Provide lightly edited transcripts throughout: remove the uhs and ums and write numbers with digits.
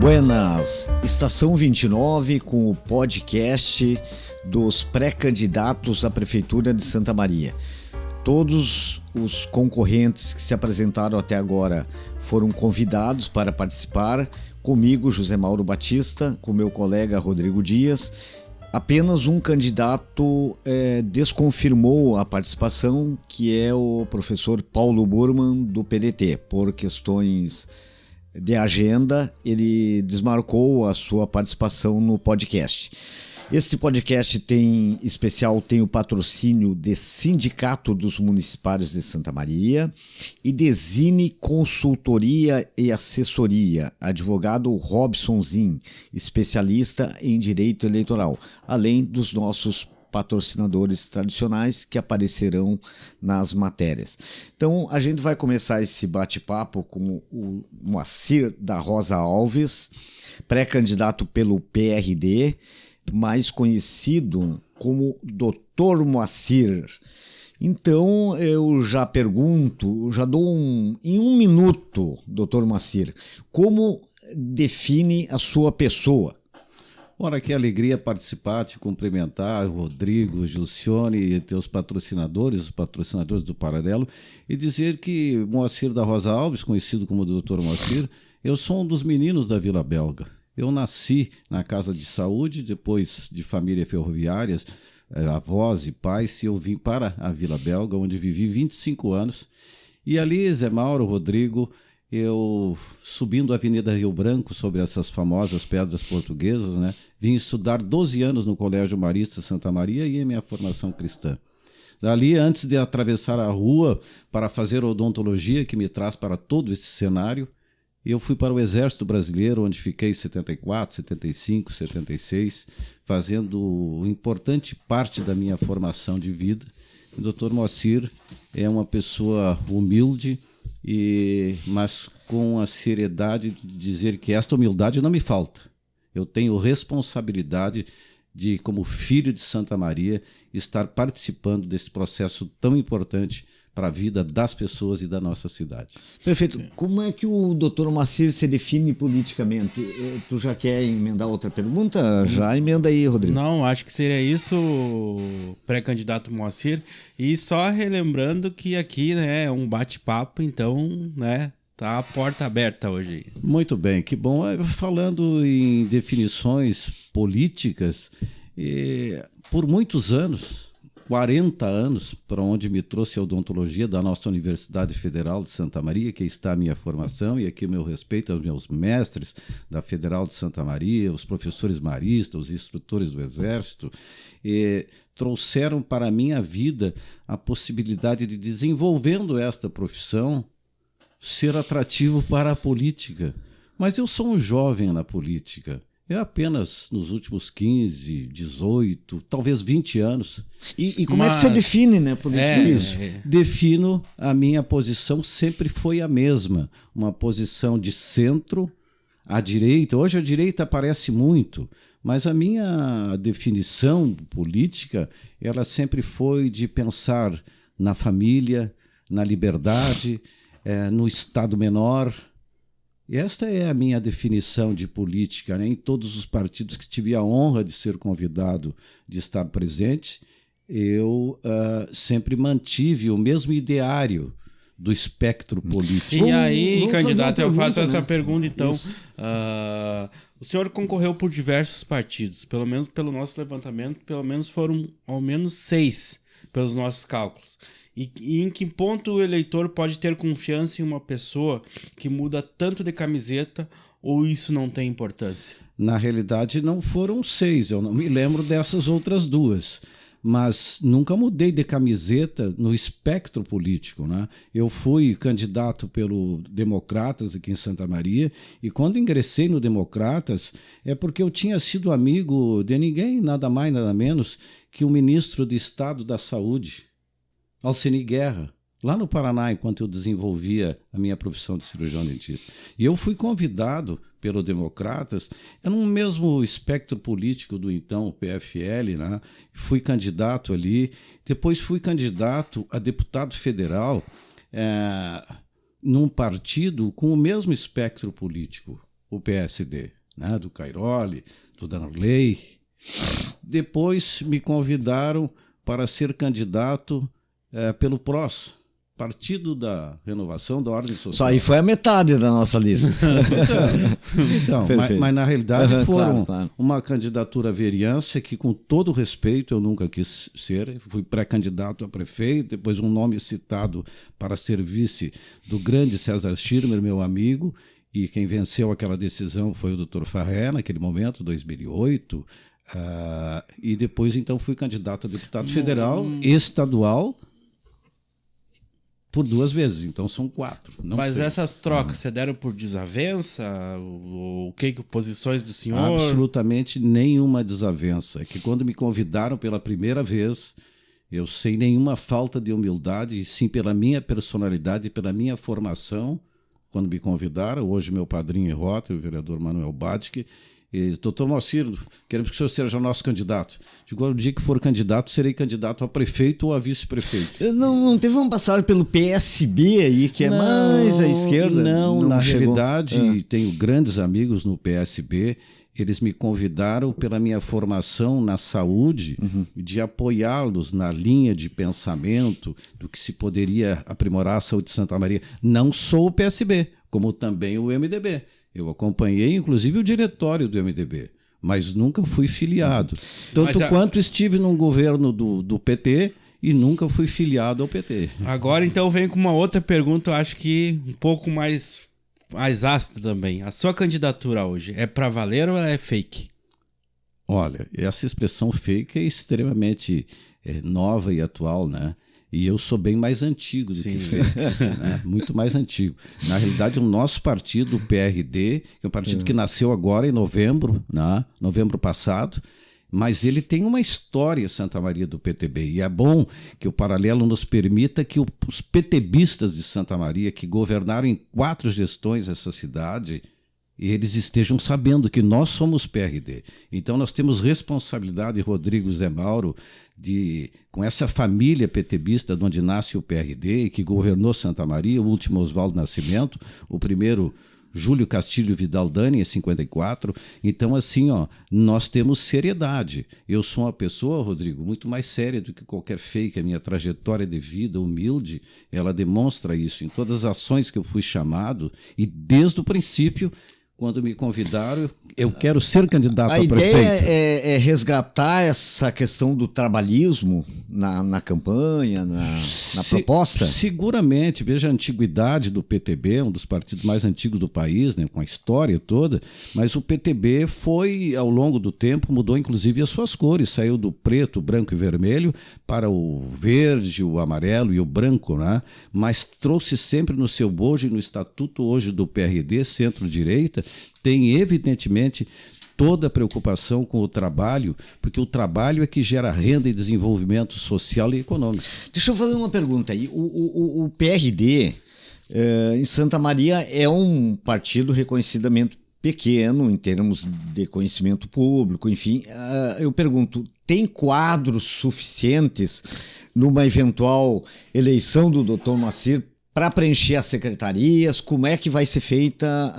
Buenas, Estação 29 com o podcast dos pré-candidatos à Prefeitura de Santa Maria. Todos os concorrentes que se apresentaram até agora foram convidados para participar, comigo, José Mauro Batista, com meu colega Rodrigo Dias. Apenas um candidato desconfirmou a participação, que é o professor Paulo Burman, do PDT. Por questões de agenda, ele desmarcou a sua participação no podcast. Este podcast tem o patrocínio de Sindicato dos Municipários de Santa Maria e de Zine Consultoria e Assessoria, advogado Robson Zin, especialista em direito eleitoral, além dos nossos patrocinadores tradicionais que aparecerão nas matérias. Então, a gente vai começar esse bate-papo com o Moacir da Rosa Alves, pré-candidato pelo PRD, mais conhecido como Dr. Moacir. Então, eu já pergunto, em um minuto, Dr. Moacir, como define a sua pessoa? Ora, que alegria participar, te cumprimentar, Rodrigo, Gilcione e teus patrocinadores, os patrocinadores do Paralelo, e dizer que Moacir da Rosa Alves, conhecido como Dr. Moacir, eu sou um dos meninos da Vila Belga. Eu nasci na Casa de Saúde, depois de família ferroviárias, avós e pais, e eu vim para a Vila Belga, onde vivi 25 anos. E ali, Zé Mauro, Rodrigo, eu subindo a Avenida Rio Branco, sobre essas famosas pedras portuguesas, né, vim estudar 12 anos no Colégio Marista Santa Maria e em minha formação cristã. Dali, antes de atravessar a rua para fazer odontologia, que me traz para todo esse cenário, eu fui para o Exército Brasileiro, onde fiquei 74, 75, 76, fazendo importante parte da minha formação de vida. O Dr. Moacir é uma pessoa humilde, mas com a seriedade de dizer que esta humildade não me falta. Eu tenho responsabilidade de, como filho de Santa Maria, estar participando desse processo tão importante para a vida das pessoas e da nossa cidade. Perfeito. Como é que o Dr. Moacir se define politicamente? Tu já quer emendar outra pergunta? Já emenda aí, Rodrigo. Não, acho que seria isso, pré-candidato Moacir. E só relembrando que aqui, né, é um bate-papo, então, né, tá a porta aberta hoje. Muito bem, que bom. Falando em definições políticas, por muitos anos, 40 anos, para onde me trouxe a odontologia da nossa Universidade Federal de Santa Maria, que está a minha formação, e aqui o meu respeito aos meus mestres da Federal de Santa Maria, os professores maristas, os instrutores do Exército, trouxeram para a minha vida a possibilidade de, desenvolvendo esta profissão, ser atrativo para a política. Mas eu sou um jovem na política. É apenas nos últimos 15, 18, talvez 20 anos. E como é que você define, né, politicamente isso? Defino, a minha posição sempre foi a mesma. Uma posição de centro à direita. Hoje a direita aparece muito, mas a minha definição política, ela sempre foi de pensar na família, na liberdade, no Estado menor. E esta é a minha definição de política, né? Em todos os partidos que tive a honra de ser convidado de estar presente, eu sempre mantive o mesmo ideário do espectro político. E aí, vamos candidato, eu faço essa né? pergunta, então. O senhor concorreu por diversos partidos, pelo menos pelo nosso levantamento, pelo menos foram ao menos 6, pelos nossos cálculos. E em que ponto o eleitor pode ter confiança em uma pessoa que muda tanto de camiseta, ou isso não tem importância? Na realidade, não foram 6, eu não me lembro dessas outras 2. Mas nunca mudei de camiseta no espectro político, né? Eu fui candidato pelo Democratas aqui em Santa Maria, e quando ingressei no Democratas é porque eu tinha sido amigo de ninguém, nada mais, nada menos, que o ministro de Estado da Saúde, Alcini Guerra, lá no Paraná, enquanto eu desenvolvia a minha profissão de cirurgião dentista. E eu fui convidado pelo Democratas, no mesmo espectro político do então PFL, né? Fui candidato ali, depois fui candidato a deputado federal num partido com o mesmo espectro político, o PSD, né? Do Cairoli, do Danley. Depois me convidaram para ser candidato pelo PROS, Partido da Renovação da Ordem Social. Só aí foi a metade da nossa lista. Então, mas na realidade foram claro. uma candidatura à vereança que, com todo respeito, eu nunca quis ser. Fui pré-candidato a prefeito, depois um nome citado para ser vice do grande César Schirmer, meu amigo, e quem venceu aquela decisão foi o Dr. Farré, naquele momento, 2008. E depois, então, fui candidato a deputado federal, estadual, por 2 vezes, então são 4. Mas essas trocas, você deram por desavença? O que posições do senhor? Absolutamente nenhuma desavença. É que quando me convidaram pela primeira vez, eu sem nenhuma falta de humildade, e sim pela minha personalidade e pela minha formação, quando me convidaram, hoje meu padrinho em rota, o vereador Manuel Badic, e, doutor Moacir, queremos que o senhor seja nosso candidato. Digo, no dia que for candidato, serei candidato a prefeito ou a vice-prefeito. Não teve uma passagem pelo PSB aí, que é mais à esquerda? Não, na chegou. realidade, tenho grandes amigos no PSB. Eles me convidaram pela minha formação na saúde, de apoiá-los na linha de pensamento do que se poderia aprimorar a saúde de Santa Maria. Não sou o PSB, como também o MDB. Eu acompanhei, inclusive, o diretório do MDB, mas nunca fui filiado. Tanto quanto estive num governo do PT e nunca fui filiado ao PT. Agora, então, vem com uma outra pergunta, eu acho que um pouco mais ácida também. A sua candidatura hoje é para valer ou é fake? Olha, essa expressão fake é extremamente nova e atual, né? E eu sou bem mais antigo do que fake, né? Muito mais antigo. Na realidade, o nosso partido, o PRD, que é um partido que nasceu agora em novembro, né? Novembro passado, mas ele tem uma história, Santa Maria, do PTB. E é bom que o paralelo nos permita que os PTBistas de Santa Maria, que governaram em 4 gestões essa cidade, eles estejam sabendo que nós somos PRD. Então nós temos responsabilidade, Rodrigo Zé Mauro, com essa família PTBista de onde nasce o PRD e que governou Santa Maria, o último Oswaldo Nascimento, o primeiro Júlio Castilho Vidal Dani, em 54. Então, assim, nós temos seriedade. Eu sou uma pessoa, Rodrigo, muito mais séria do que qualquer fake. A minha trajetória de vida, humilde, ela demonstra isso. Em todas as ações que eu fui chamado, e desde o princípio, quando me convidaram, eu quero ser candidato a prefeito. A ideia é resgatar essa questão do trabalhismo na campanha, na proposta? Seguramente. Veja a antiguidade do PTB, um dos partidos mais antigos do país, né, com a história toda, mas o PTB foi, ao longo do tempo, mudou inclusive as suas cores, saiu do preto, branco e vermelho para o verde, o amarelo e o branco, né? Mas trouxe sempre no seu bojo e no estatuto hoje do PRD, centro-direita, tem evidentemente toda a preocupação com o trabalho, porque o trabalho é que gera renda e desenvolvimento social e econômico. Deixa eu fazer uma pergunta aí. O PRD em Santa Maria é um partido reconhecidamente pequeno em termos de conhecimento público, enfim. Eu pergunto, tem quadros suficientes numa eventual eleição do Dr. Moacir para preencher as secretarias? Como é que vai ser feita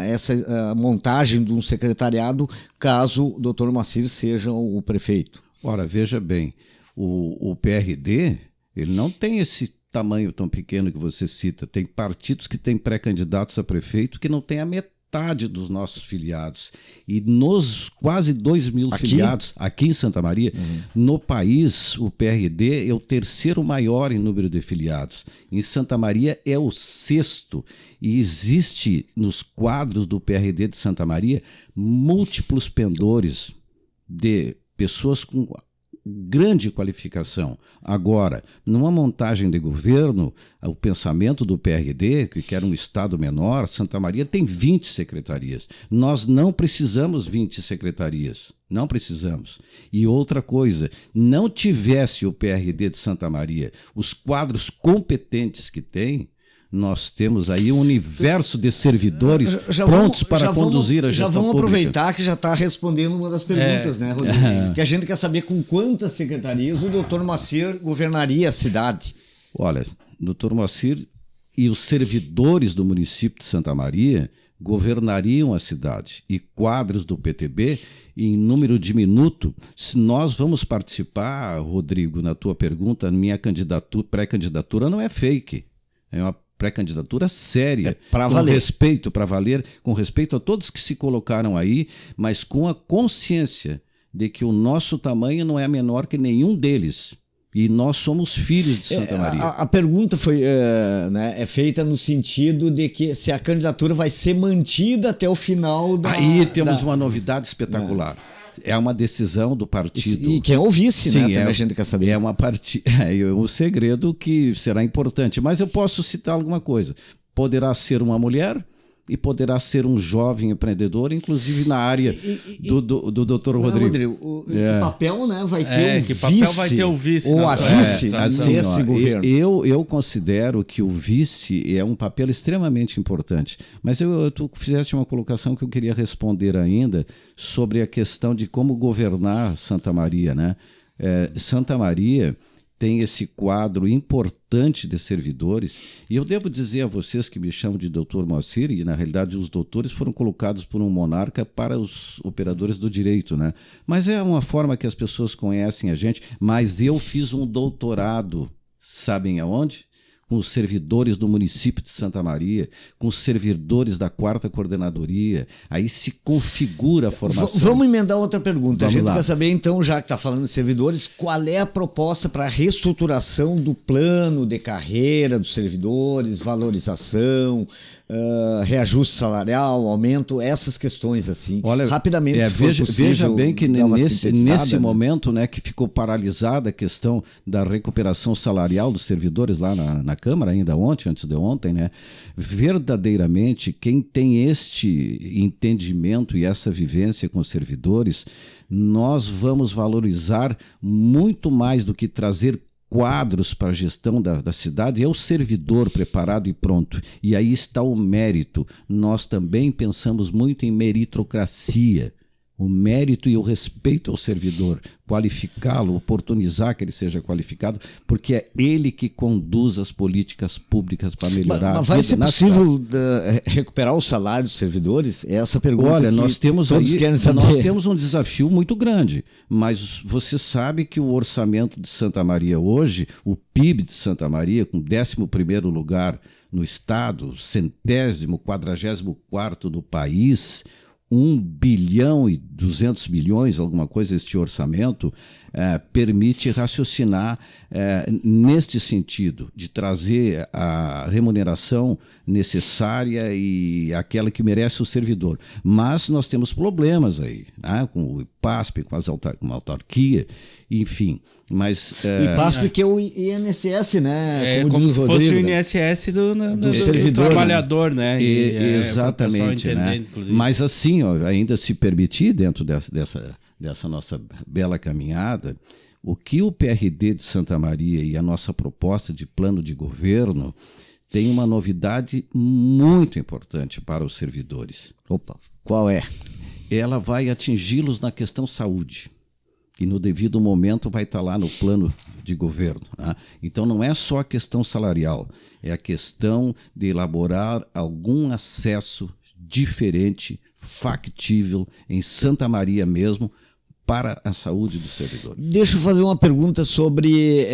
essa montagem de um secretariado caso o Dr. Moacir seja o prefeito? Ora, veja bem, o PRD ele não tem esse tamanho tão pequeno que você cita. Tem partidos que têm pré-candidatos a prefeito que não tem a metade dos nossos filiados. E nos quase 2.000 filiados aqui em Santa Maria, no país, o PRD é o 3º maior em número de filiados. Em Santa Maria é o 6º. E existe nos quadros do PRD de Santa Maria múltiplos pendores de pessoas com grande qualificação. Agora, numa montagem de governo, o pensamento do PRD, que era um estado menor, Santa Maria tem 20 secretarias. Nós não precisamos 20 secretarias. Não precisamos. E outra coisa, não tivesse o PRD de Santa Maria os quadros competentes que tem, nós temos aí um universo de servidores prontos para conduzir a gestão pública. Já vamos aproveitar que já está respondendo uma das perguntas, né, Rodrigo? Que a gente quer saber com quantas secretarias o Dr. Moacir governaria a cidade. Olha, Dr. Moacir e os servidores do município de Santa Maria governariam a cidade e quadros do PTB em número diminuto. Se nós vamos participar, Rodrigo, na tua pergunta, minha pré-candidatura não é fake, é uma pré-candidatura séria, para com valer. respeito, para valer, com respeito a todos que se colocaram aí, mas com a consciência de que o nosso tamanho não é menor que nenhum deles. E nós somos filhos de Santa Maria. A pergunta foi, é feita no sentido de que se a candidatura vai ser mantida até o final da... Aí temos uma novidade espetacular. É uma decisão do partido. E quem é o vice, Sim, né? Também a gente quer saber. É um segredo que será importante. Mas eu posso citar alguma coisa. Poderá ser uma mulher e poderá ser um jovem empreendedor, inclusive na área do Dr. Rodrigo. Que papel, né, vai ter o vice? Que papel vai ter o vice? Ou a vice nesse governo? Eu considero que o vice é um papel extremamente importante. Mas tu fizeste uma colocação que eu queria responder ainda sobre a questão de como governar Santa Maria, né? Santa Maria tem esse quadro importante de servidores, e eu devo dizer a vocês que me chamam de doutor Moacir, e na realidade os doutores foram colocados por um monarca para os operadores do direito, né? Mas é uma forma que as pessoas conhecem a gente, mas eu fiz um doutorado, sabem aonde? Com os servidores do município de Santa Maria, com os servidores da 4ª Coordenadoria, aí se configura a formação. Vamos emendar outra pergunta. Vamos a gente lá. quer saber, então, já que está falando de servidores, qual é a proposta para a reestruturação do plano de carreira dos servidores, valorização, reajuste salarial, aumento, essas questões assim. Olha, rapidamente, se for possível, veja bem que dar uma nesse sintetizada, momento, né, que ficou paralisada a questão da recuperação salarial dos servidores lá na Câmara, ainda antes de ontem, né, verdadeiramente quem tem este entendimento e essa vivência com os servidores, nós vamos valorizar muito mais do que trazer quadros para a gestão da cidade, é o servidor preparado e pronto. E aí está o mérito. Nós também pensamos muito em meritocracia. O mérito e o respeito ao servidor, qualificá-lo, oportunizar que ele seja qualificado, porque é ele que conduz as políticas públicas para melhorar. Mas vai ser possível recuperar o salário dos servidores? É essa pergunta. Olha, que nós temos todos querem saber. Nós temos um desafio muito grande, mas você sabe que o orçamento de Santa Maria hoje, o PIB de Santa Maria, com 11º lugar no estado, 144º do país, 1,2 bilhões, alguma coisa, este orçamento, permite raciocinar neste sentido, de trazer a remuneração necessária e aquela que merece o servidor. Mas nós temos problemas aí, né? Com o IPASP, com a autarquia, enfim. Mas, IPASP que é o INSS, né? Como diz se Rodrigo, fosse o né? INSS do servidor, trabalhador, né? Exatamente, né? Mas assim, ó, ainda se permitir, dentro dessa nossa bela caminhada, o que o PRD de Santa Maria e a nossa proposta de plano de governo tem uma novidade muito importante para os servidores. Opa, qual é? Ela vai atingi-los na questão saúde. E no devido momento vai estar lá no plano de governo, né? Então não é só a questão salarial, é a questão de elaborar algum acesso diferente, factível, em Santa Maria mesmo, para a saúde do servidor. Deixa eu fazer uma pergunta sobre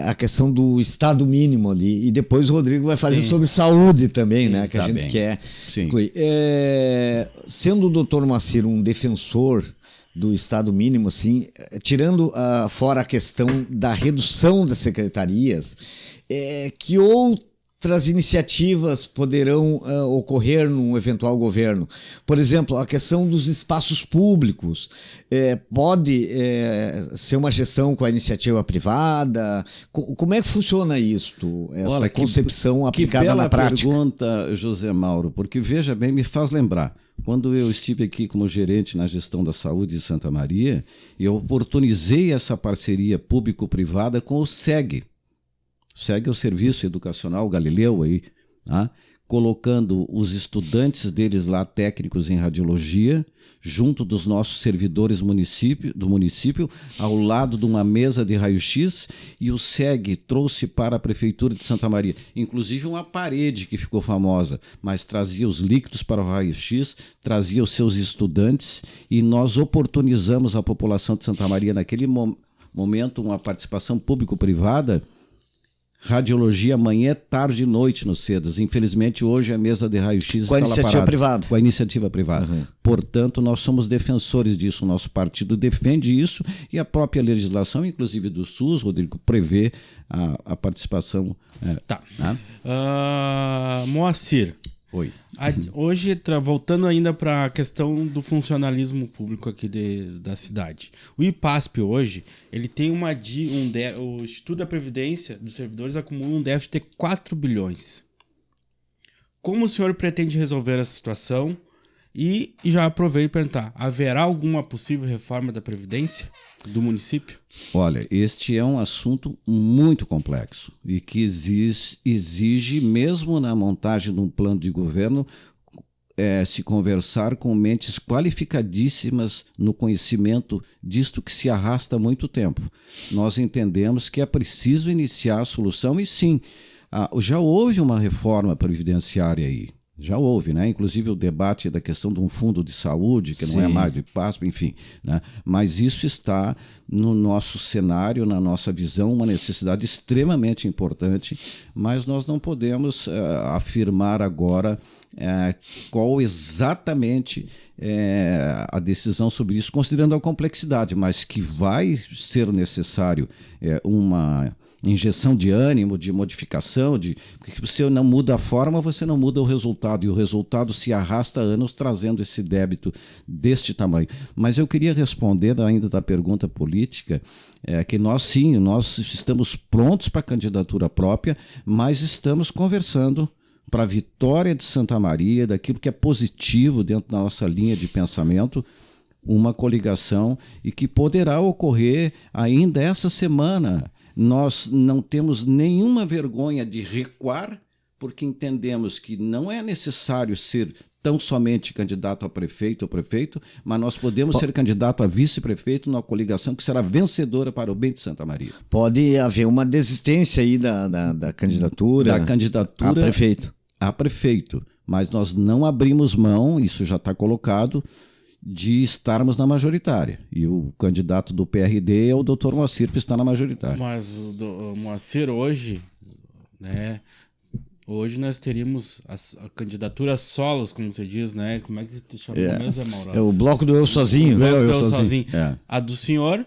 a questão do estado mínimo ali, e depois o Rodrigo vai fazer sobre saúde também, né? Que a gente quer incluir. Sendo o doutor Moacir um defensor do estado mínimo, assim, tirando fora a questão da redução das secretarias, que outras iniciativas poderão ocorrer num eventual governo? Por exemplo, a questão dos espaços públicos pode ser uma gestão com a iniciativa privada? Como é que funciona isto, essa concepção aplicada na prática? Que bela pergunta, José Mauro, porque veja bem, me faz lembrar. Quando eu estive aqui como gerente na gestão da saúde de Santa Maria, eu oportunizei essa parceria público-privada com o SEG. O SEG é o Serviço Educacional Galileu, aí, tá? colocando os estudantes deles lá, técnicos em radiologia, junto dos nossos servidores do município, ao lado de uma mesa de raio-x, e o SEG trouxe para a Prefeitura de Santa Maria, inclusive uma parede que ficou famosa, mas trazia os líquidos para o raio-x, trazia os seus estudantes, e nós oportunizamos à população de Santa Maria, naquele momento, uma participação público-privada, radiologia manhã, tarde e noite no CEDAS. Infelizmente, hoje a mesa de raio-x está lá parada. Com a iniciativa privada. Com a iniciativa privada. Uhum. Portanto, nós somos defensores disso. O nosso partido defende isso e a própria legislação, inclusive do SUS, Rodrigo, prevê a participação. Tá. Né? Moacir. Oi. Hoje, voltando ainda para a questão do funcionalismo público aqui da cidade. O IPASP hoje, ele tem o Instituto da Previdência dos Servidores acumula um déficit de 4 bilhões. Como o senhor pretende resolver essa situação? E já aproveito para perguntar, haverá alguma possível reforma da Previdência do município? Olha, este é um assunto muito complexo e que exige, mesmo na montagem de um plano de governo, se conversar com mentes qualificadíssimas no conhecimento disto que se arrasta há muito tempo. Nós entendemos que é preciso iniciar a solução e sim, já houve uma reforma previdenciária aí. Já houve, né? Inclusive o debate da questão de um fundo de saúde, que não é mais do IPASP, enfim. Né? Mas isso está no nosso cenário, na nossa visão, uma necessidade extremamente importante, mas nós não podemos afirmar agora qual exatamente a decisão sobre isso, considerando a complexidade, mas que vai ser necessário uma injeção de ânimo, de modificação, porque você não muda a forma, você não muda o resultado, e o resultado se arrasta anos trazendo esse débito deste tamanho. Mas eu queria responder ainda da pergunta política, que nós estamos prontos para a candidatura própria, mas estamos conversando para a vitória de Santa Maria, daquilo que é positivo dentro da nossa linha de pensamento, uma coligação e que poderá ocorrer ainda essa semana. Nós não temos nenhuma vergonha de recuar, porque entendemos que não é necessário ser tão somente candidato a prefeito ou prefeito, mas nós podemos ser candidato a vice-prefeito numa coligação que será vencedora para o bem de Santa Maria. Pode haver uma desistência aí da candidatura. Da candidatura a prefeito. A prefeito, mas nós não abrimos mão, isso já está colocado, de estarmos na majoritária. E o candidato do PRD é o Dr. Moacir, que está na majoritária. Mas o Moacir hoje, né? Hoje nós teríamos a candidatura solos, como você diz, né? Como é que se chama mesmo, Mauro? É o bloco do eu sozinho. O bloco do eu sozinho. A do senhor,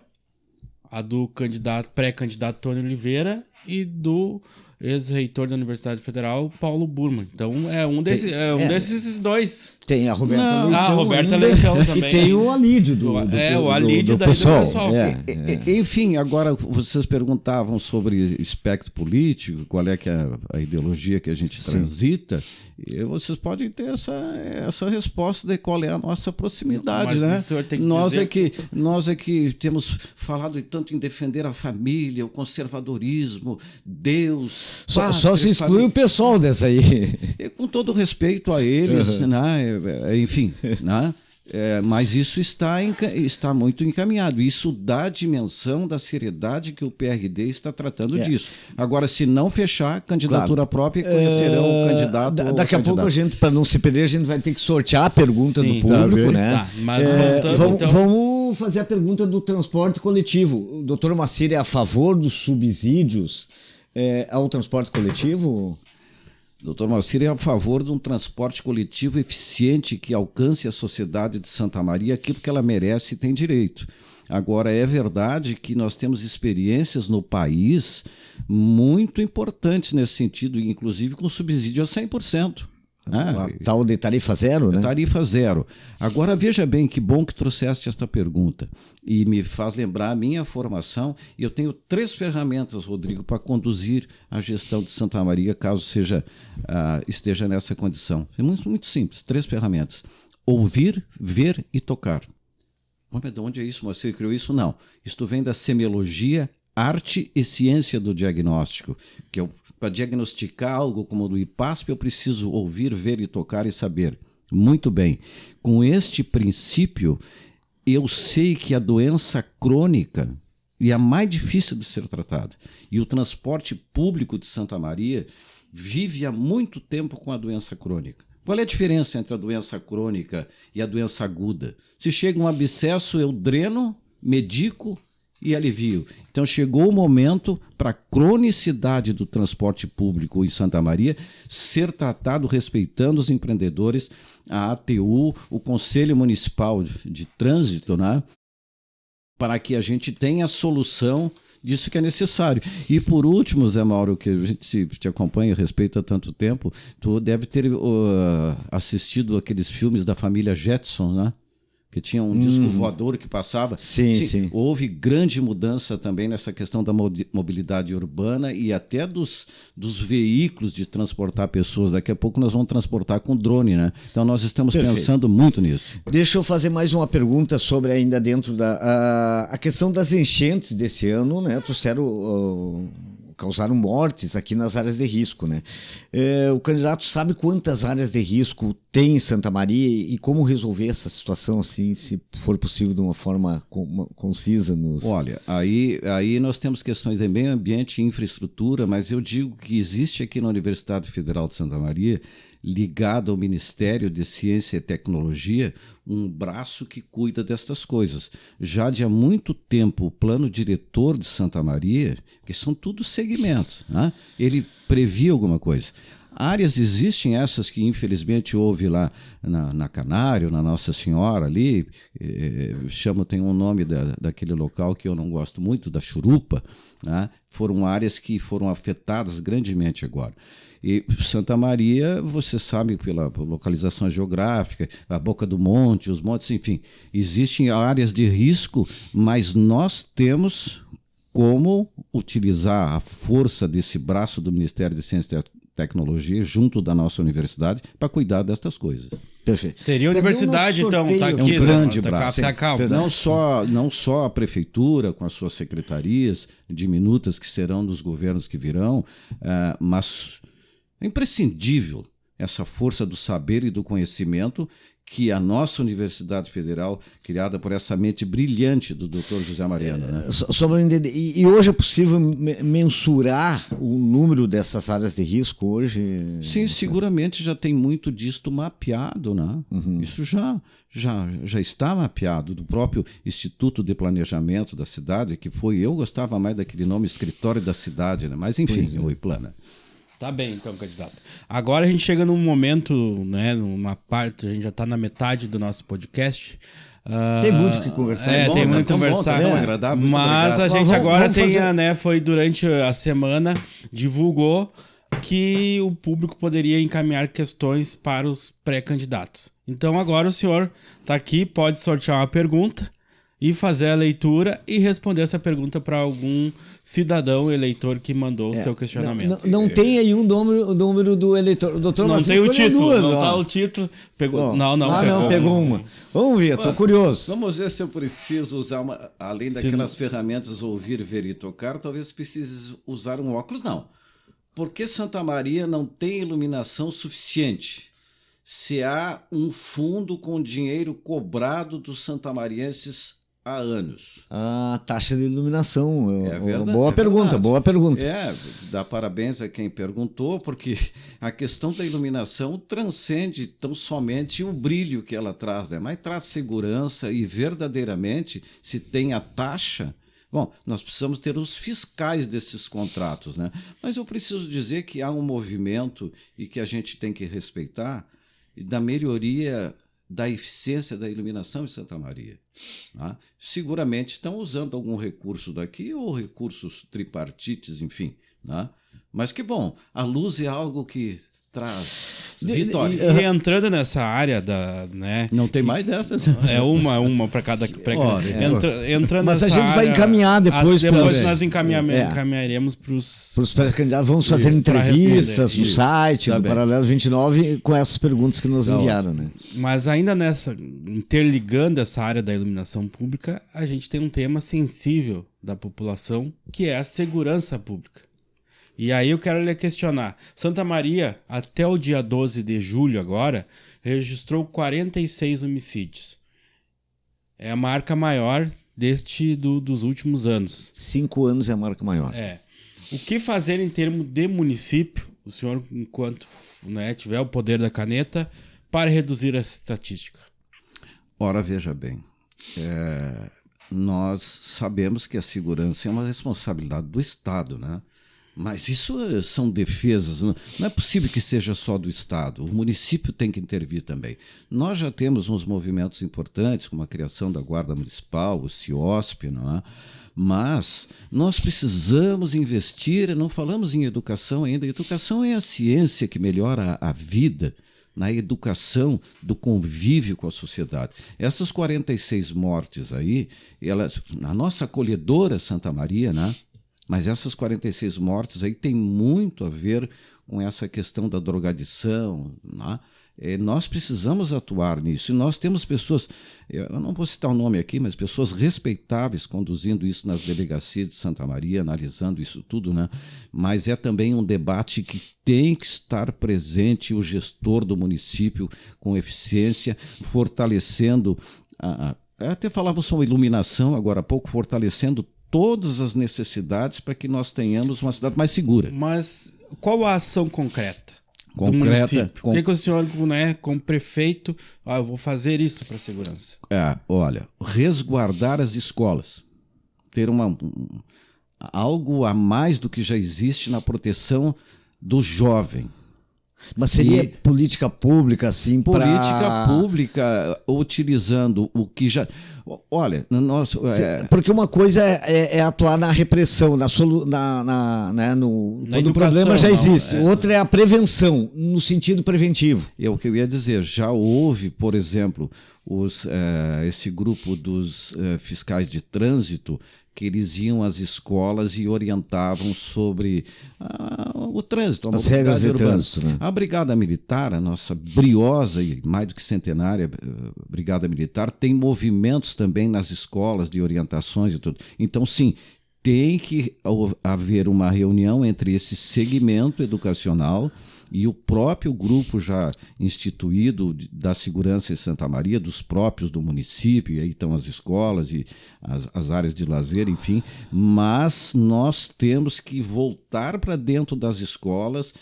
a do pré-candidato Tony Oliveira e do ex-reitor da Universidade Federal, Paulo Burman. Então é um desses dois. Tem a Roberta Leitão. A Roberta Leitão também. E tem o Alídio o Alídio do pessoal. Enfim, agora vocês perguntavam sobre espectro político, qual é que é a ideologia que a gente transita, e vocês podem ter essa resposta de qual é a nossa proximidade. Mas né? O senhor tem que nós é que temos falado tanto em defender a família, o conservadorismo, Deus. Só se exclui o pessoal dessa aí. Com todo respeito a eles, né? Enfim, né? Mas isso está muito encaminhado. Isso dá a dimensão da seriedade que o PRD está tratando disso. Agora, se não fechar, candidatura própria, conhecerão o candidato. Daqui a pouco, para não se perder, a gente vai ter que sortear a pergunta do público, né? Tá, mas vamos fazer a pergunta do transporte coletivo. O doutor Moacir é a favor dos subsídios ao transporte coletivo? Doutor Moacir é a favor de um transporte coletivo eficiente que alcance a sociedade de Santa Maria aquilo que ela merece e tem direito. Agora, é verdade que nós temos experiências no país muito importantes nesse sentido, inclusive com subsídio a 100%. Tal de tarifa zero, né? Tarifa zero. Agora, veja bem, que bom que trouxeste esta pergunta e me faz lembrar a minha formação. E eu tenho 3 ferramentas, Rodrigo, para conduzir a gestão de Santa Maria, caso esteja nessa condição. É muito, muito simples, 3 ferramentas. Ouvir, ver e tocar. Mas de onde é isso? Você criou isso? Não. Isto vem da semiologia, arte e ciência do diagnóstico, que é Para diagnosticar algo como o do IPASP, eu preciso ouvir, ver e tocar e saber. Muito bem. Com este princípio, eu sei que a doença crônica é a mais difícil de ser tratada. E o transporte público de Santa Maria vive há muito tempo com a doença crônica. Qual é a diferença entre a doença crônica e a doença aguda? Se chega um abscesso, eu dreno, medico e alivio. Então chegou o momento para a cronicidade do transporte público em Santa Maria ser tratado respeitando os empreendedores, a ATU, o Conselho Municipal de Trânsito, né? Para que a gente tenha a solução disso que é necessário. E por último, Zé Mauro, que a gente te acompanha e respeita há tanto tempo, tu deve ter assistido aqueles filmes da família Jetson, né? Que tinha um disco voador que passava. Sim. Houve grande mudança também nessa questão da mobilidade urbana e até dos veículos de transportar pessoas. Daqui a pouco nós vamos transportar com drone, né? Então nós estamos pensando muito nisso. Deixa eu fazer mais uma pergunta sobre ainda dentro da a questão das enchentes desse ano, né? Causaram mortes aqui nas áreas de risco, né? O candidato sabe quantas áreas de risco tem em Santa Maria e como resolver essa situação, assim, se for possível, de uma forma concisa? Olha, aí nós temos questões de meio ambiente e infraestrutura, mas eu digo que existe aqui na Universidade Federal de Santa Maria, ligado ao Ministério de Ciência e Tecnologia, um braço que cuida destas coisas. Já de há muito tempo, o plano diretor de Santa Maria, que são tudo segmentos, né? Ele previa alguma coisa. Áreas existem essas que infelizmente houve lá na Canário, na Nossa Senhora ali, tem um nome daquele local que eu não gosto muito, da Churupa, né? Foram áreas que foram afetadas grandemente agora. E Santa Maria, você sabe, pela localização geográfica, a Boca do Monte, os montes, enfim, existem áreas de risco, mas nós temos como utilizar a força desse braço do Ministério de Ciência e Tecnologia junto da nossa universidade para cuidar destas coisas. Perfeito. Seria a universidade, então, está aqui. É um grande braço. Calma. Não só a prefeitura, com as suas secretarias diminutas que serão dos governos que virão, mas é imprescindível essa força do saber e do conhecimento que a nossa Universidade Federal, criada por essa mente brilhante do Dr. José Mariano. Né? E hoje é possível mensurar o número dessas áreas de risco hoje? Sim, seguramente já tem muito disto mapeado, né? Uhum. Isso já está mapeado, do próprio Instituto de Planejamento da cidade, que eu gostava mais daquele nome Escritório da Cidade, né? Mas enfim, o IPLANA. Tá bem, então, candidato. Agora a gente chega num momento, né, numa parte, a gente já está na metade do nosso podcast. Tem muito o que conversar. Tem muito o que conversar. Agradável, mas a gente agora foi durante a semana, divulgou que o público poderia encaminhar questões para os pré-candidatos. Então agora o senhor está aqui, pode sortear uma pergunta e fazer a leitura e responder essa pergunta para algum cidadão eleitor que mandou o seu questionamento. Não tem aí um número do eleitor. O doutor não tem o título, não está o título. Pegou. Pegou uma. Vamos ver, estou curioso. Vamos ver se eu preciso usar além daquelas ferramentas ouvir, ver e tocar, talvez precise usar um óculos. Não. Por que Santa Maria não tem iluminação suficiente? Se há um fundo com dinheiro cobrado dos santamarienses há anos. A taxa de iluminação. É verdade. Boa pergunta. Dá parabéns a quem perguntou, porque a questão da iluminação transcende tão somente o brilho que ela traz, né? Mas traz segurança e verdadeiramente, se tem a taxa... Bom, nós precisamos ter os fiscais desses contratos, né? Mas eu preciso dizer que há um movimento e que a gente tem que respeitar da melhoria da eficiência da iluminação em Santa Maria. Né? Seguramente estão usando algum recurso daqui ou recursos tripartites, enfim. Né? Mas que bom, a luz é algo que traz vitória. E entrando nessa área né? Não tem mais dessas. É uma para cada entrando mas nessa a gente área, vai encaminhar depois. Depois nós encaminharemos para os pré-candidatos. Vamos fazer entrevistas no site do Paralelo 29 com essas perguntas que nos enviaram. Né? Mas ainda interligando essa área da iluminação pública, a gente tem um tema sensível da população, que é a segurança pública. E aí eu quero lhe questionar. Santa Maria, até o dia 12 de julho agora, registrou 46 homicídios. É a marca maior dos últimos anos. 5 anos é a marca maior. O que fazer em termos de município, o senhor, enquanto tiver o poder da caneta, para reduzir essa estatística? Ora, veja bem, nós sabemos que a segurança é uma responsabilidade do Estado, né? Mas isso são defesas, não é possível que seja só do Estado, o município tem que intervir também. Nós já temos uns movimentos importantes, como a criação da Guarda Municipal, o CIOSP, não é? Mas nós precisamos investir, não falamos em educação ainda, educação é a ciência que melhora a vida, na educação do convívio com a sociedade. Essas 46 mortes aí, na nossa acolhedora Santa Maria, né? Mas essas 46 mortes aí tem muito a ver com essa questão da drogadição, né? Nós precisamos atuar nisso. E nós temos pessoas, eu não vou citar o nome aqui, mas pessoas respeitáveis conduzindo isso nas delegacias de Santa Maria, analisando isso tudo, né? Mas é também um debate que tem que estar presente o gestor do município com eficiência, fortalecendo, até falava sobre iluminação agora há pouco, fortalecendo todas as necessidades para que nós tenhamos uma cidade mais segura. Mas qual a ação concreta? Do município? O que o senhor, como prefeito, eu vou fazer isso para a segurança? Olha, resguardar as escolas, ter algo a mais do que já existe na proteção do jovem. Mas seria política pública, assim, política pública, utilizando o que já... Olha, porque uma coisa é atuar na repressão, quando o problema já existe. Outra é a prevenção, no sentido preventivo. É o que eu ia dizer. Já houve, por exemplo, esse grupo dos fiscais de trânsito, que eles iam às escolas e orientavam sobre o trânsito. As regras de trânsito, né? A Brigada Militar, a nossa briosa e mais do que centenária Brigada Militar, tem movimentos também nas escolas de orientações e tudo. Então, sim, tem que haver uma reunião entre esse segmento educacional e o próprio grupo já instituído da segurança em Santa Maria, dos próprios do município, e aí estão as escolas e as áreas de lazer, enfim, mas nós temos que voltar para dentro das escolas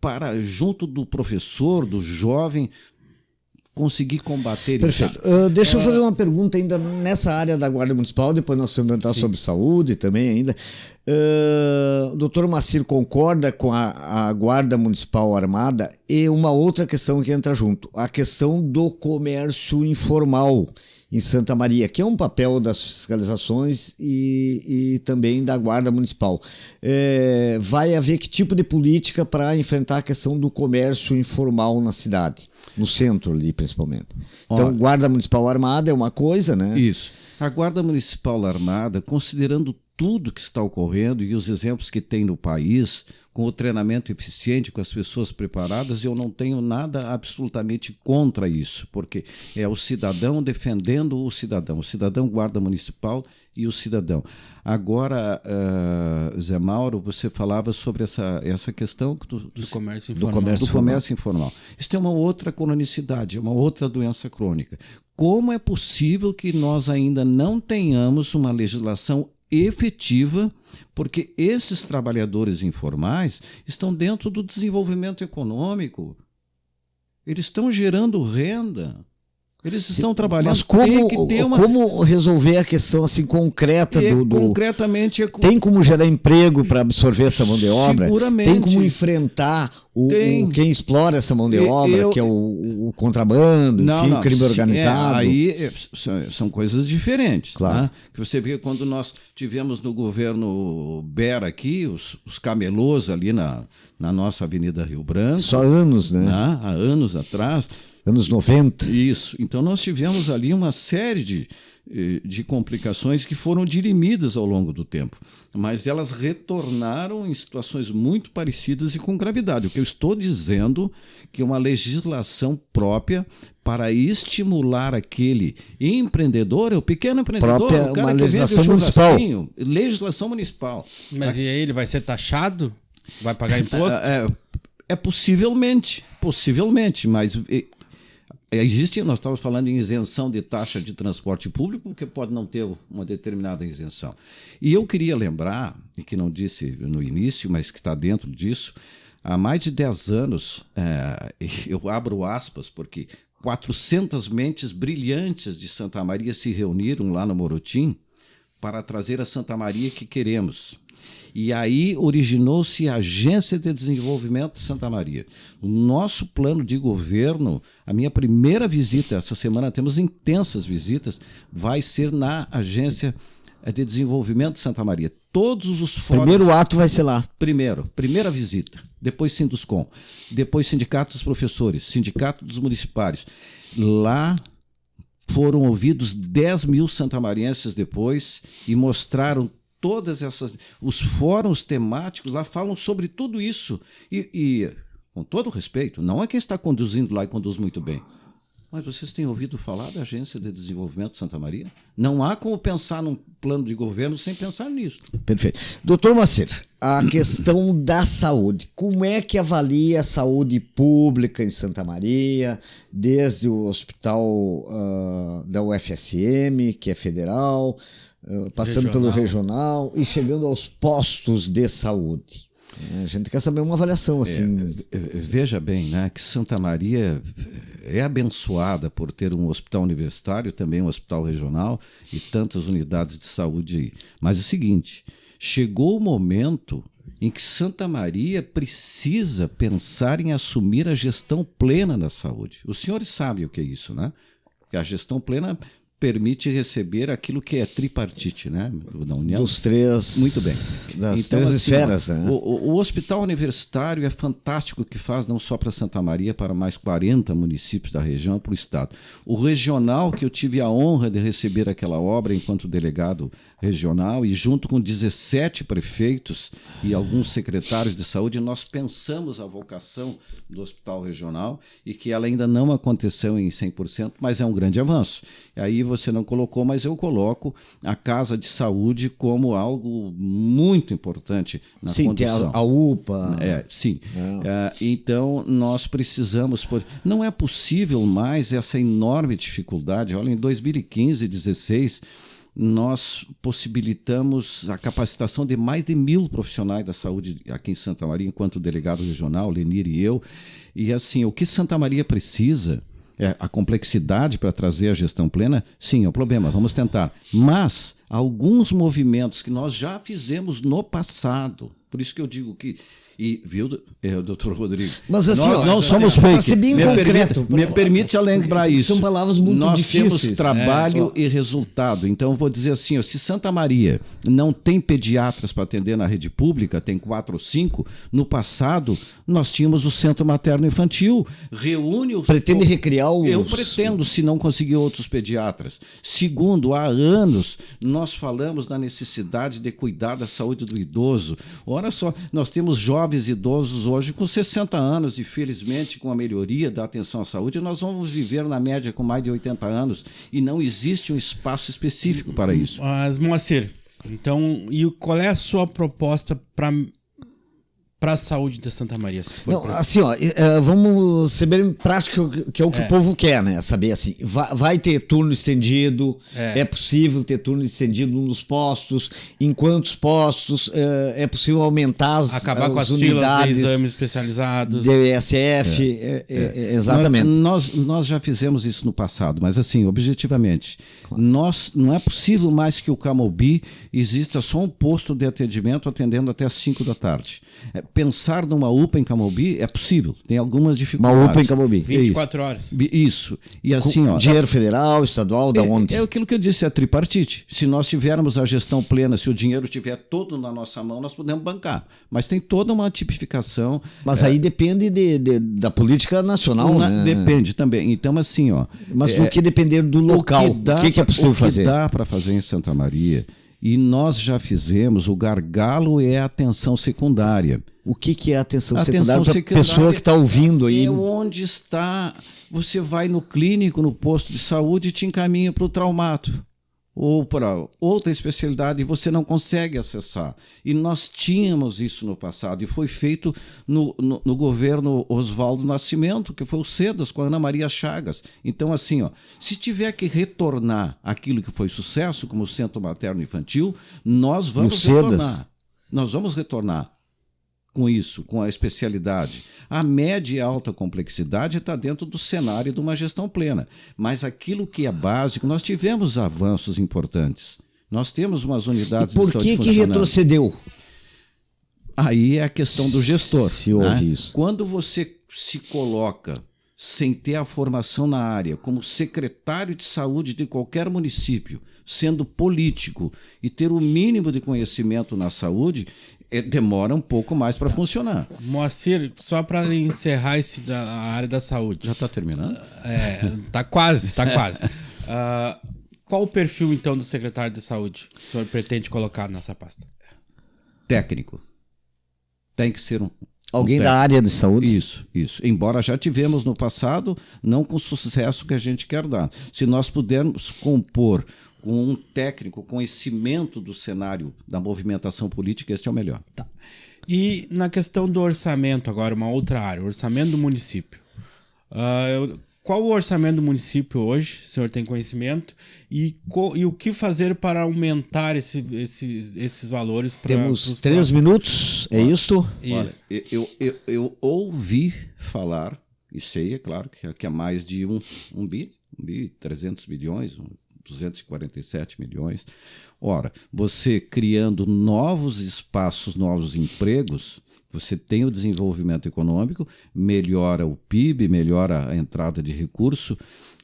para, junto do professor, do jovem, conseguir combater isso. Perfeito. Deixa eu fazer uma pergunta ainda nessa área da Guarda Municipal, depois nós vamos comentar sobre saúde também ainda. O doutor Macir concorda com a Guarda Municipal Armada e uma outra questão que entra junto, a questão do comércio informal em Santa Maria, que é um papel das fiscalizações e também da Guarda Municipal. Vai haver que tipo de política para enfrentar a questão do comércio informal na cidade? No centro ali, principalmente. Então, Guarda Municipal Armada é uma coisa, né? Isso. A Guarda Municipal Armada, considerando tudo que está ocorrendo e os exemplos que tem no país, com o treinamento eficiente, com as pessoas preparadas, eu não tenho nada absolutamente contra isso, porque é o cidadão defendendo o cidadão Guarda Municipal e o cidadão. Agora, Zé Mauro, você falava sobre essa questão do comércio informal. Isso tem uma outra cronicidade, uma outra doença crônica. Como é possível que nós ainda não tenhamos uma legislação efetiva, porque esses trabalhadores informais estão dentro do desenvolvimento econômico, eles estão gerando renda, eles estão trabalhando. Mas como resolver a questão assim concreta concretamente tem como gerar emprego para absorver essa mão de obra? Seguramente. Tem como enfrentar quem explora essa mão de obra, que é o contrabando, o crime organizado? Aí são coisas diferentes. Claro. Né? Que você vê quando nós tivemos no governo Bera aqui, os camelôs ali na nossa Avenida Rio Branco. Só anos, né? Há anos atrás. Anos 90. Isso. Então nós tivemos ali uma série de complicações que foram dirimidas ao longo do tempo. Mas elas retornaram em situações muito parecidas e com gravidade. O que eu estou dizendo que é uma legislação própria para estimular aquele empreendedor, o pequeno empreendedor, Própria, o cara uma que vende legislação o churrasquinho, municipal. legislação municipal. Mas e aí, ele vai ser taxado? Vai pagar imposto? Possivelmente, mas existe, nós estamos falando em isenção de taxa de transporte público, porque pode não ter uma determinada isenção. E eu queria lembrar, e que não disse no início, mas que está dentro disso, há mais de 10 anos, eu abro aspas, porque 400 mentes brilhantes de Santa Maria se reuniram lá no Morotim para trazer a Santa Maria que queremos. E aí originou-se a Agência de Desenvolvimento de Santa Maria. O nosso plano de governo, a minha primeira visita, essa semana temos intensas visitas, vai ser na Agência de Desenvolvimento de Santa Maria. Todos os fóruns... Primeiro ato vai ser lá. Primeira visita. Depois Sinduscom. Depois Sindicato dos Professores. Sindicato dos Municipários. Lá foram ouvidos 10 mil santamarienses depois e mostraram todas essas... Os fóruns temáticos lá falam sobre tudo isso. E com todo respeito, não é quem está conduzindo lá e conduz muito bem. Mas vocês têm ouvido falar da Agência de Desenvolvimento de Santa Maria? Não há como pensar num plano de governo sem pensar nisso. Perfeito. Doutor Moacir, a questão da saúde. Como é que avalia a saúde pública em Santa Maria, desde o hospital da UFSM, que é federal, passando pelo regional e chegando aos postos de saúde? A gente quer saber uma avaliação assim. Veja bem, né, que Santa Maria é abençoada por ter um hospital universitário, também um hospital regional e tantas unidades de saúde aí. Mas é o seguinte, chegou o momento em que Santa Maria precisa pensar em assumir a gestão plena da saúde. Os senhores sabem o que é isso, né? Que a gestão plena permite receber aquilo que é tripartite, né? Da União. Dos três... Muito bem. Das então, três assim, esferas, né? O hospital universitário é fantástico o que faz, não só para Santa Maria, para mais 40 municípios da região, para o estado. O regional, que eu tive a honra de receber aquela obra enquanto delegado regional, e junto com 17 prefeitos e alguns secretários de saúde, nós pensamos a vocação do hospital regional e que ela ainda não aconteceu em 100%, mas é um grande avanço. E aí você não colocou, mas eu coloco a Casa de Saúde como algo muito importante na condução. Sim, tem a UPA. Sim. Então, nós precisamos... Não é possível mais essa enorme dificuldade. Olha, em 2015 e 2016... nós possibilitamos a capacitação de mais de 1.000 profissionais da saúde aqui em Santa Maria, enquanto delegado regional, Lenir e eu. E assim, o que Santa Maria precisa, a complexidade para trazer a gestão plena, sim, é o problema, vamos tentar. Mas alguns movimentos que nós já fizemos no passado, por isso que eu digo que... E, viu, doutor Rodrigo? Mas assim, nós não somos para fake. ser bem concreto. Me permite lembrar isso. São palavras muito nós difíceis. Nós temos trabalho e resultado. Então, vou dizer assim, se Santa Maria não tem pediatras para atender na rede pública, tem 4 ou 5, no passado nós tínhamos o Centro Materno Infantil. Reúne os... Pretende recriar os... Eu pretendo, se não conseguir outros pediatras. Segundo, há anos nós falamos da necessidade de cuidar da saúde do idoso. Olha só, nós temos jovens idosos hoje com 60 anos e, felizmente, com a melhoria da atenção à saúde, nós vamos viver na média com mais de 80 anos e não existe um espaço específico para isso. Mas, Moacir, então, e qual é a sua proposta para a saúde da Santa Maria? Se for não, assim, ó, vamos ser bem prático, que é o que o povo quer, né? Saber assim, vai ter turno estendido, é possível ter turno estendido nos postos, em quantos postos, é possível aumentar acabar com as unidades filas de exames especializados. DSF, exatamente. Nós já fizemos isso no passado, mas assim, objetivamente, não é possível mais que o Camobi exista só um posto de atendimento atendendo até às 5 da tarde. Pensar numa UPA em Camobi é possível, tem algumas dificuldades. Uma UPA em Camobi. 24 horas. Isso. E assim, ó, dinheiro federal, estadual, da onde? É aquilo que eu disse, é tripartite. Se nós tivermos a gestão plena, se o dinheiro estiver todo na nossa mão, nós podemos bancar. Mas tem toda uma tipificação. Mas aí depende da política nacional, né? Depende também. Então, assim, ó. Mas do que depender do local, o que é possível fazer? O que dá para fazer em Santa Maria, e nós já fizemos, o gargalo é a atenção secundária. O que é a atenção Atenção secundária para a secundária pessoa que está ouvindo aí? É onde está... Você vai no clínico, no posto de saúde e te encaminha para o traumato ou para outra especialidade e você não consegue acessar. E nós tínhamos isso no passado e foi feito no governo Oswaldo Nascimento, que foi o CEDAS com a Ana Maria Chagas. Então, assim, ó, se tiver que retornar aquilo que foi sucesso, como o Centro Materno Infantil, nós vamos retornar. Nós vamos retornar com isso, com a especialidade. A média e alta complexidade está dentro do cenário de uma gestão plena. Mas aquilo que é básico, nós tivemos avanços importantes. Nós temos umas unidades de saúde funcionando. Por que retrocedeu? Aí é a questão do gestor. Se houve isso. Quando você se coloca sem ter a formação na área, como secretário de saúde de qualquer município, sendo político e ter o mínimo de conhecimento na saúde, demora um pouco mais para funcionar. Moacir, só para encerrar a área da saúde. Já está terminando? Tá quase. Qual o perfil, então, do secretário de saúde que o senhor pretende colocar nessa pasta? Técnico. Tem que ser alguém da área de saúde? Isso. Embora já tivemos no passado, não com o sucesso que a gente quer dar. Se nós pudermos compor com um técnico, conhecimento do cenário da movimentação política, este é o melhor. Tá. E na questão do orçamento, agora uma outra área, o orçamento do município. Qual o orçamento do município hoje, o senhor tem conhecimento? E o que fazer para aumentar esses valores? Temos 3 minutos, é isso? Olha, eu ouvi falar, e sei, é claro, que é mais de um bi, 300 milhões, 247 milhões. Ora, você criando novos espaços, novos empregos, você tem o desenvolvimento econômico, melhora o PIB, melhora a entrada de recurso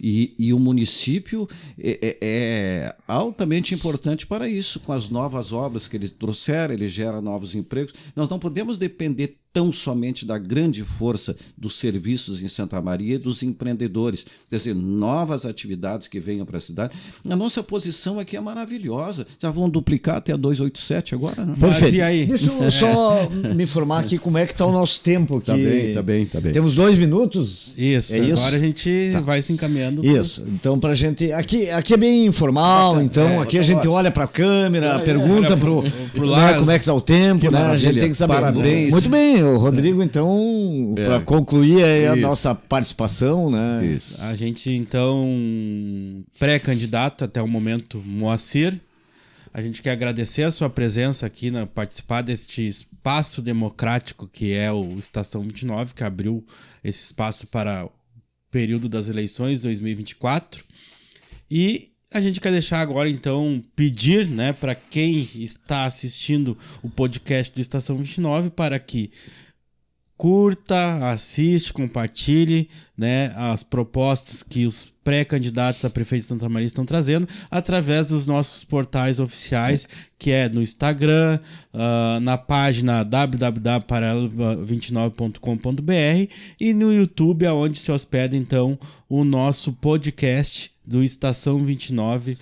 e o município é altamente importante para isso. Com as novas obras que ele trouxer, ele gera novos empregos. Nós não podemos depender tão somente da grande força dos serviços em Santa Maria e dos empreendedores. Quer dizer, novas atividades que venham para a cidade. A nossa posição aqui é maravilhosa. Já vão duplicar até a 287 agora, né? Perfeito. E aí? Deixa eu só me informar aqui como é que está o nosso tempo. Aqui. Tá bem. Temos 2 minutos? Isso, agora a gente vai se encaminhando. Isso, então pra gente... Aqui é bem informal, então aqui a gente olha pra câmera, pergunta pro lado, como é que tá o tempo, né? A gente tem que saber. Parabéns. Muito bem, o Rodrigo, então, para concluir aí a nossa participação, né? Isso. A gente, então, pré-candidato até o momento, Moacir. A gente quer agradecer a sua presença aqui, participar deste espaço democrático que é o Estação 29, que abriu esse espaço para o período das eleições 2024. E a gente quer deixar agora, então, pedir, né, para quem está assistindo o podcast do Estação 29 para que curta, assiste, compartilhe, né, as propostas que os pré-candidatos a prefeito de Santa Maria estão trazendo através dos nossos portais oficiais, que é no Instagram, na página www.paralelo29.com.br e no YouTube, onde se hospeda, então, o nosso podcast do Estação 29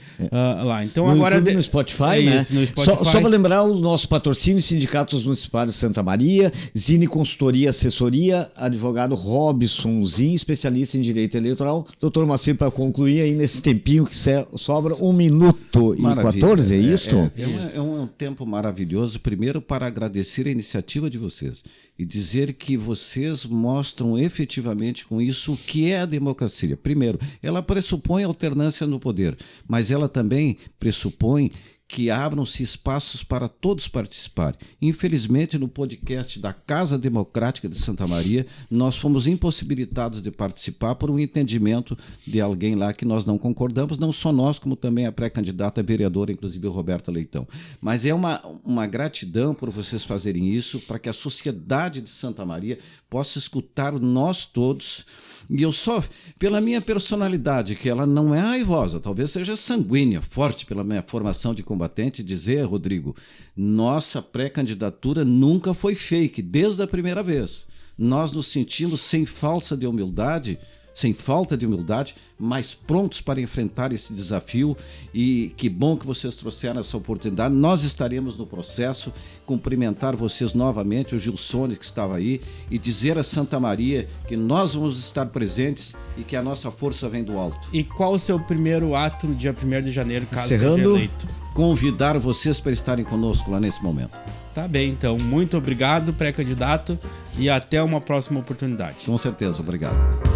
lá. Então, no agora YouTube, no Spotify, né? Isso, no Spotify. Só para lembrar o nosso patrocínio, Sindicatos Municipais de Santa Maria, Zine Consultoria e Assessoria, advogado Robson Zin, especialista em Direito Eleitoral. Doutor Moacir, para concluir aí nesse tempinho que sobra 1 minuto e 14, é isto? É um tempo maravilhoso, primeiro para agradecer a iniciativa de vocês e dizer que vocês mostram efetivamente com isso o que é a democracia. Primeiro, ela pressupõe alternância no poder, mas ela também pressupõe que abram-se espaços para todos participarem. Infelizmente, no podcast da Casa Democrática de Santa Maria, nós fomos impossibilitados de participar por um entendimento de alguém lá que nós não concordamos, não só nós, como também a pré-candidata vereadora, inclusive a Roberta Leitão. Mas é uma gratidão por vocês fazerem isso, para que a sociedade de Santa Maria possa escutar nós todos. E eu só, pela minha personalidade, que ela não é raivosa, talvez seja sanguínea, forte pela minha formação de combatente, dizer, Rodrigo, nossa pré-candidatura nunca foi fake, desde a primeira vez. Nós nos sentimos sem falsa de humildade sem falta de humildade, mas prontos para enfrentar esse desafio. E que bom que vocês trouxeram essa oportunidade. Nós estaremos no processo, cumprimentar vocês novamente, o Gilsone que estava aí, e dizer a Santa Maria que nós vamos estar presentes e que a nossa força vem do alto. E qual o seu primeiro ato no dia 1º de janeiro, caso seja Encerrando. eleito? Convidar vocês para estarem conosco lá nesse momento. Tá bem, então. Muito obrigado, pré-candidato, e até uma próxima oportunidade. Com certeza, obrigado.